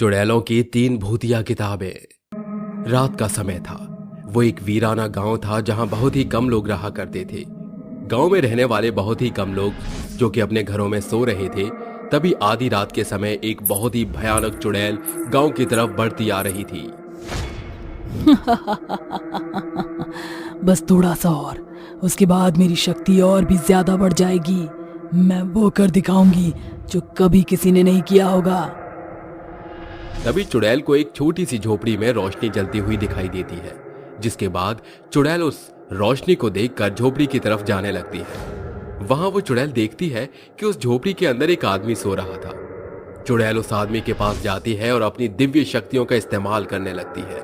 चुड़ैलों की 3 भूतिया किताबें। रात का समय था। वो एक वीराना गांव था जहां बहुत ही कम लोग रहा करते थे। गांव में रहने वाले बहुत ही कम लोग जो कि अपने घरों में सो रहे थे, तभी आधी रात के समय एक बहुत ही भयानक चुड़ैल गांव की तरफ बढ़ती आ रही थी। बस थोड़ा सा और, उसके बाद मेरी शक्ति और भी ज्यादा बढ़ जाएगी। मैं वो कर दिखाऊंगी जो कभी किसी ने नहीं किया होगा। तभी चुड़ैल को एक छोटी सी झोपड़ी में रोशनी जलती हुई दिखाई देती है, जिसके बाद चुड़ैल उस रोशनी को देखकर झोपड़ी की तरफ जाने लगती है। वहां वो चुड़ैल देखती है कि उस झोपड़ी के अंदर एक आदमी सो रहा था। चुड़ैल उस आदमी के पास जाती है और अपनी दिव्य शक्तियों का इस्तेमाल करने लगती है।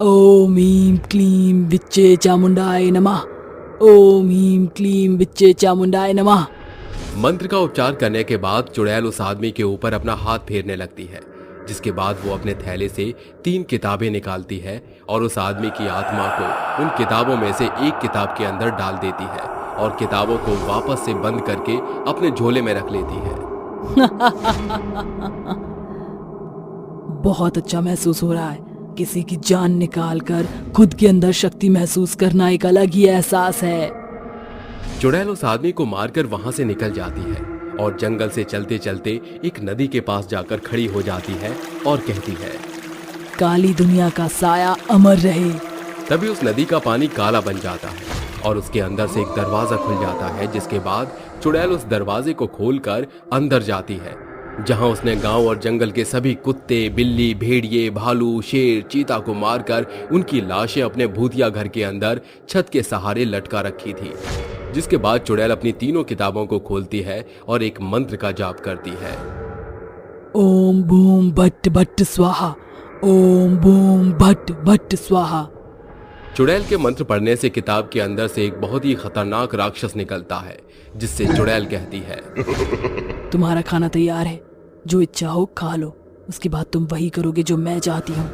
ओम ह्रीं क्लीं विच्चे चामुंडाय नमः। ओम ह्रीं क्लीं विच्चे चामुंडाय नमः। मंत्र का उच्चार करने के बाद चुड़ैल उस आदमी के ऊपर अपना हाथ फेरने लगती है, जिसके बाद वो अपने थैले से 3 किताबें निकालती है और उस आदमी की आत्मा को उन किताबों में से एक किताब के अंदर डाल देती है और किताबों को वापस से बंद करके अपने झोले में रख लेती है। बहुत अच्छा महसूस हो रहा है। किसी की जान निकाल कर खुद के अंदर शक्ति महसूस करना एक अलग ही एहसास है। चुड़ैल उस आदमी को मारकर वहां से निकल जाती है और जंगल से चलते चलते एक नदी के पास जाकर खड़ी हो जाती है और कहती है, काली दुनिया का साया अमर रहे। तभी उस नदी का पानी काला बन जाता है और उसके अंदर से एक दरवाजा खुल जाता है, जिसके बाद चुड़ैल उस दरवाजे को खोलकर अंदर जाती है, जहां उसने गांव और जंगल के सभी कुत्ते, बिल्ली, भेड़िए, भालू, शेर, चीता को मारकर उनकी लाशें अपने भूतिया घर के अंदर छत के सहारे लटका रखी थी। जिसके बाद चुड़ैल अपनी 3 किताबों को खोलती है और एक मंत्र का जाप करती है। ओम बूम भट्ट भट्ट स्वाहा। ओम बूम भट्ट भट्ट स्वाहा। चुड़ैल के मंत्र पढ़ने से किताब के अंदर से एक बहुत ही खतरनाक राक्षस निकलता है, जिससे चुड़ैल कहती है, तुम्हारा खाना तैयार है, जो इच्छा हो खा लो। उसके बाद तुम वही करोगे जो मैं चाहती हूँ।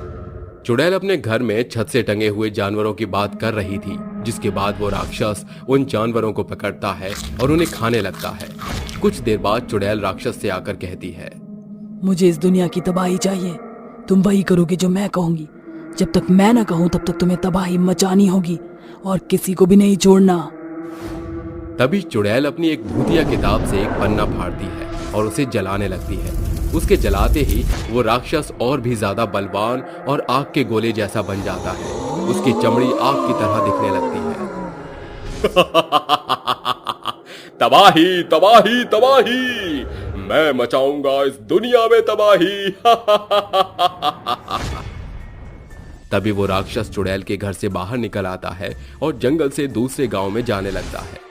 चुड़ैल अपने घर में छत से टंगे हुए जानवरों की बात कर रही थी, जिसके बाद वो राक्षस उन जानवरों को पकड़ता है और उन्हें खाने लगता है। कुछ देर बाद चुड़ैल राक्षस से आकर कहती है, मुझे इस दुनिया की तबाही चाहिए। तुम वही करोगे जो मैं कहूंगी। जब तक मैं ना कहूं तब तक तुम्हें तबाही मचानी होगी और किसी को भी नहीं छोड़ना। तभी चुड़ैल अपनी एक भूतिया किताब से एक पन्ना फाड़ती है और उसे जलाने लगती है। उसके जलाते ही वो राक्षस और भी ज्यादा बलवान और आग के गोले जैसा बन जाता है। उसकी चमड़ी आग की तरह दिखने लगती है। तबाही तबाही तबाही, मैं मचाऊंगा इस दुनिया में तबाही। तभी वो राक्षस चुड़ैल के घर से बाहर निकल आता है और जंगल से दूसरे गांव में जाने लगता है।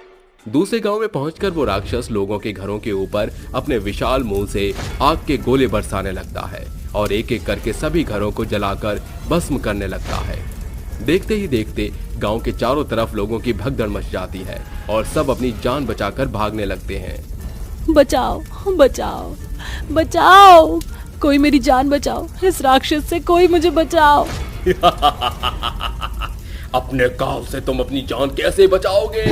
दूसरे गांव में पहुंचकर वो राक्षस लोगों के घरों के ऊपर अपने विशाल मुंह से आग के गोले बरसाने लगता है और एक एक करके सभी घरों को जलाकर भस्म करने लगता है। देखते ही देखते गांव के चारों तरफ लोगों की भगदड़ मच जाती है और सब अपनी जान बचाकर भागने लगते हैं। बचाओ बचाओ बचाओ, कोई मेरी जान बचाओ। इस राक्षस से कोई मुझे बचाओ। अपने काल से तुम अपनी जान कैसे बचाओगे?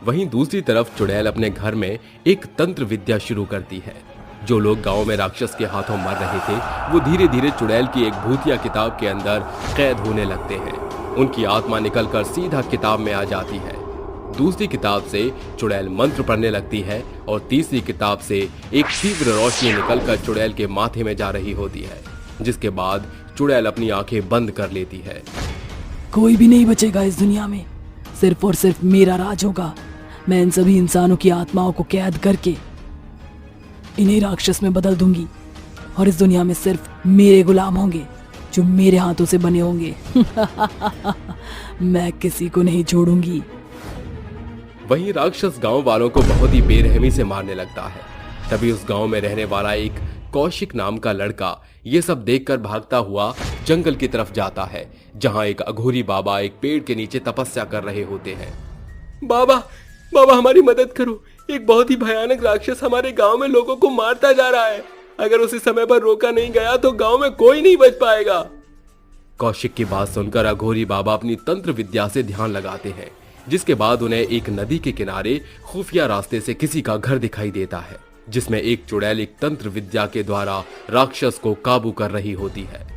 वहीं दूसरी तरफ चुड़ैल अपने घर में एक तंत्र विद्या शुरू करती है। जो लोग गांव में राक्षस के हाथों मर रहे थे, वो धीरे धीरे चुड़ैल की एक भूतिया किताब के अंदर कैद होने लगते हैं। उनकी आत्मा निकलकर सीधा किताब में आ जाती है। दूसरी किताब से चुड़ैल मंत्र पढ़ने लगती है और तीसरी किताब से एक तीव्र रोशनी निकलकर चुड़ैल के माथे में जा रही होती है, जिसके बाद चुड़ैल अपनी आंखें बंद कर लेती है। कोई भी नहीं बचेगा इस दुनिया में, सिर्फ और सिर्फ मेरा राज होगा। मैं इन सभी इंसानों की आत्माओं को कैद करके इन्हें राक्षस में बदल दूंगी और इस दुनिया में सिर्फ मेरे गुलाम होंगे जो मेरे हाथों से बने होंगे। मैं किसी को नहीं छोड़ूंगी। वहीं राक्षस गांव वालों को बहुत ही बेरहमी से मारने लगता है। तभी उस गांव में रहने वाला एक कौशिक नाम का लड़का ये सब देखकर भागता हुआ जंगल की तरफ जाता है, जहां एक अघोरी बाबा एक पेड़ के नीचे तपस्या कर रहे होते हैं। बाबा बाबा, हमारी मदद करो। एक बहुत ही भयानक राक्षस हमारे गांव में लोगों को मारता जा रहा है। अगर उसी समय पर रोका नहीं गया तो गांव में कोई नहीं बच पाएगा। कौशिक की बात सुनकर अघोरी बाबा अपनी तंत्र विद्या से ध्यान लगाते हैं, जिसके बाद उन्हें एक नदी के किनारे खुफिया रास्ते से किसी का घर दिखाई देता है, जिसमें एक चुड़ैल एक तंत्र विद्या के द्वारा राक्षस को काबू कर रही होती है।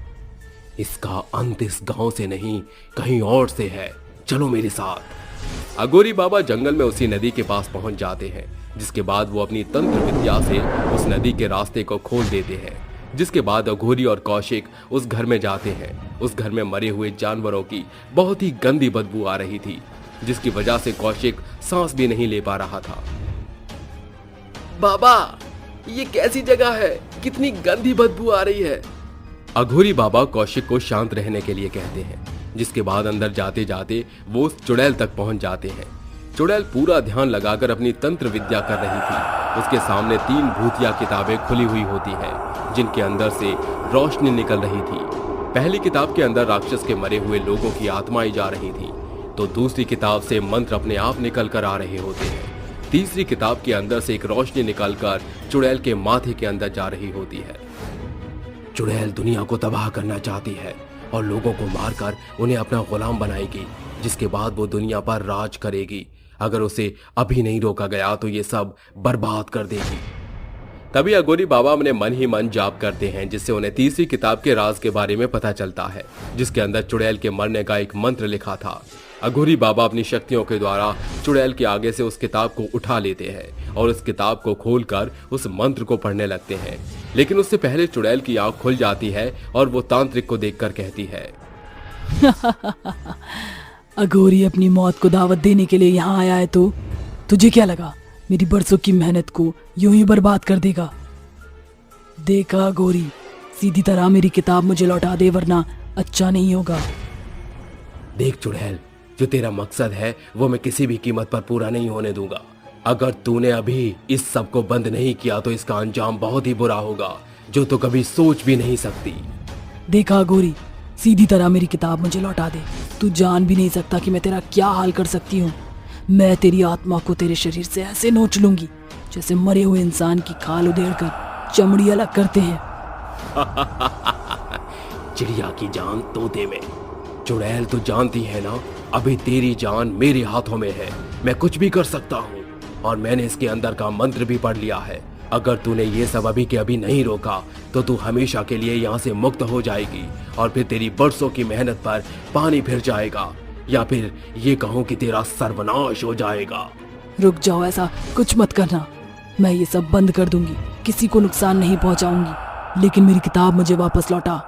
इसका अंत इस गांव से नहीं कहीं और से है, चलो मेरे साथ। अघोरी बाबा जंगल में उसी नदी के पास पहुंच जाते हैं, जिसके बाद वो अपनी तंत्र विद्या से उस नदी के रास्ते को खोल देते हैं। जिसके बाद अघोरी और कौशिक उस घर में जाते हैं। उस घर में मरे हुए जानवरों की बहुत ही गंदी बदबू आ रही थी, जिसकी वजह से कौशिक सांस भी नहीं ले पा रहा था। बाबा, ये कैसी जगह है? कितनी गंदी बदबू आ रही है। अघोरी बाबा कौशिक को शांत रहने के लिए कहते हैं, जिसके बाद अंदर जाते जाते वो उस चुड़ैल तक पहुंच जाते हैं। चुड़ैल पूरा ध्यान लगाकर अपनी तंत्र विद्या कर रही थी। उसके सामने 3 भूतिया किताबें खुली हुई होती हैं, जिनके अंदर से रोशनी निकल रही थी। पहली किताब के अंदर राक्षस के मरे हुए लोगों की आत्माएं जा रही थी, तो दूसरी किताब से मंत्र अपने आप निकल कर आ रहे होते हैं। तीसरी किताब के अंदर से एक रोशनी निकलकर चुड़ैल के माथे के अंदर जा रही होती है। चुड़ैल दुनिया को तबाह करना चाहती है और लोगों को मारकर उन्हें अपना गुलाम बनाएगी, जिसके बाद वो दुनिया पर राज करेगी। अगर उसे अभी नहीं रोका गया तो ये सब बर्बाद कर देगी। तभी अघोरी बाबा अपने मन ही मन जाप करते हैं, जिससे उन्हें तीसरी किताब के राज के बारे में पता चलता है, जिसके अंदर चुड़ैल के मरने का एक मंत्र लिखा था। अघोरी बाबा अपनी शक्तियों के द्वारा चुड़ैल के आगे से उस किताब को उठा लेते हैं और उस किताब को खोलकर उस मंत्र को पढ़ने लगते हैं। लेकिन उससे पहले चुड़ैल की आंख खुल जाती है और वो तांत्रिक को देखकर कहती है, अघोरी अपनी मौत को दावत देने के लिए यहाँ आया है, तो तुझे क्या लगा मेरी बरसों की मेहनत को यूं ही बर्बाद कर देगा? देखा अघोरी, सीधी तरह मेरी किताब मुझे लौटा दे, वरना अच्छा नहीं होगा। देख चुड़ैल, जो तेरा मकसद है वो मैं किसी भी कीमत पर पूरा नहीं होने दूंगा। अगर तूने अभी इस सब को बंद नहीं किया तो इसका अंजाम बहुत ही बुरा होगा, जो तो कभी सोच भी नहीं सकती। देखा अघोरी, सीधी तरह मेरी किताब मुझे लौटा दे। तू जान भी नहीं सकता कि मैं तेरा क्या हाल कर सकती हूँ। मैं तेरी आत्मा को तेरे शरीर से ऐसे नोच लूंगी जैसे मरे हुए इंसान की खाल उधेड़कर चमड़ी अलग करते हैं। चिड़िया की जान तोते में। चुड़ैल तो जानती है ना, अभी तेरी जान मेरे हाथों में है। मैं कुछ भी कर सकता हूँ और मैंने इसके अंदर का मंत्र भी पढ़ लिया है। अगर तूने ये सब अभी के अभी नहीं रोका तो तू हमेशा के लिए यहाँ से मुक्त हो जाएगी और फिर तेरी बरसों की मेहनत पर पानी फिर जाएगा, या फिर ये कहूँ कि तेरा सर्वनाश हो जाएगा। रुक जाओ, ऐसा कुछ मत करना। मैं ये सब बंद कर दूंगी, किसी को नुकसान नहीं पहुंचाऊंगी, लेकिन मेरी किताब मुझे वापस लौटा।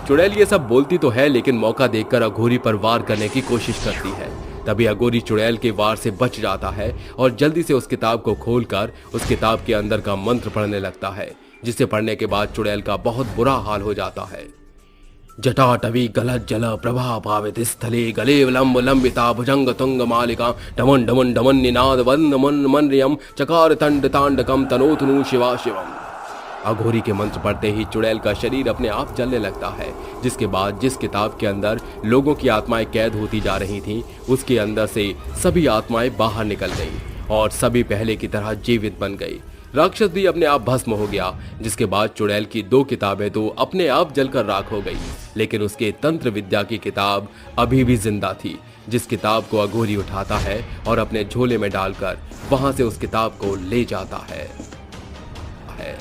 चुड़ैल ये सब बोलती तो है, लेकिन मौका देखकर अघोरी पर वार करने की कोशिश करती है। तभी अघोरी चुड़ैल के वार से बच जाता है और जल्दी से उस किताब को खोलकर उस किताब के अंदर का मंत्र पढ़ने लगता है, जिसे पढ़ने के बाद चुड़ैल का बहुत बुरा हाल हो जाता है। जटाटवी गलत जल प्रभा पावित स्थले गले लंब लंबिता भुजंग तुंग मालिका demon demon demon Ninad one मन मनरियम चकार तंड तांडकम तनोतनु शिवा शिवम। अघोरी के मंत्र पढ़ते ही चुड़ैल का शरीर अपने आप जलने लगता है, जिसके बाद जिस किताब के अंदर लोगों की आत्माएं कैद होती जा रही थीं, उसके अंदर से सभी आत्माएं बाहर निकल गईं और सभी पहले की तरह जीवित बन गई। राक्षस भी अपने आप भस्म हो गया, जिसके बाद चुड़ैल की 2 किताबें तो अपने आप जलकर राख हो गई, लेकिन उसके तंत्र विद्या की किताब अभी भी जिंदा थी, जिस किताब को अघोरी उठाता है और अपने झोले में डालकर वहां से उस किताब को ले जाता है।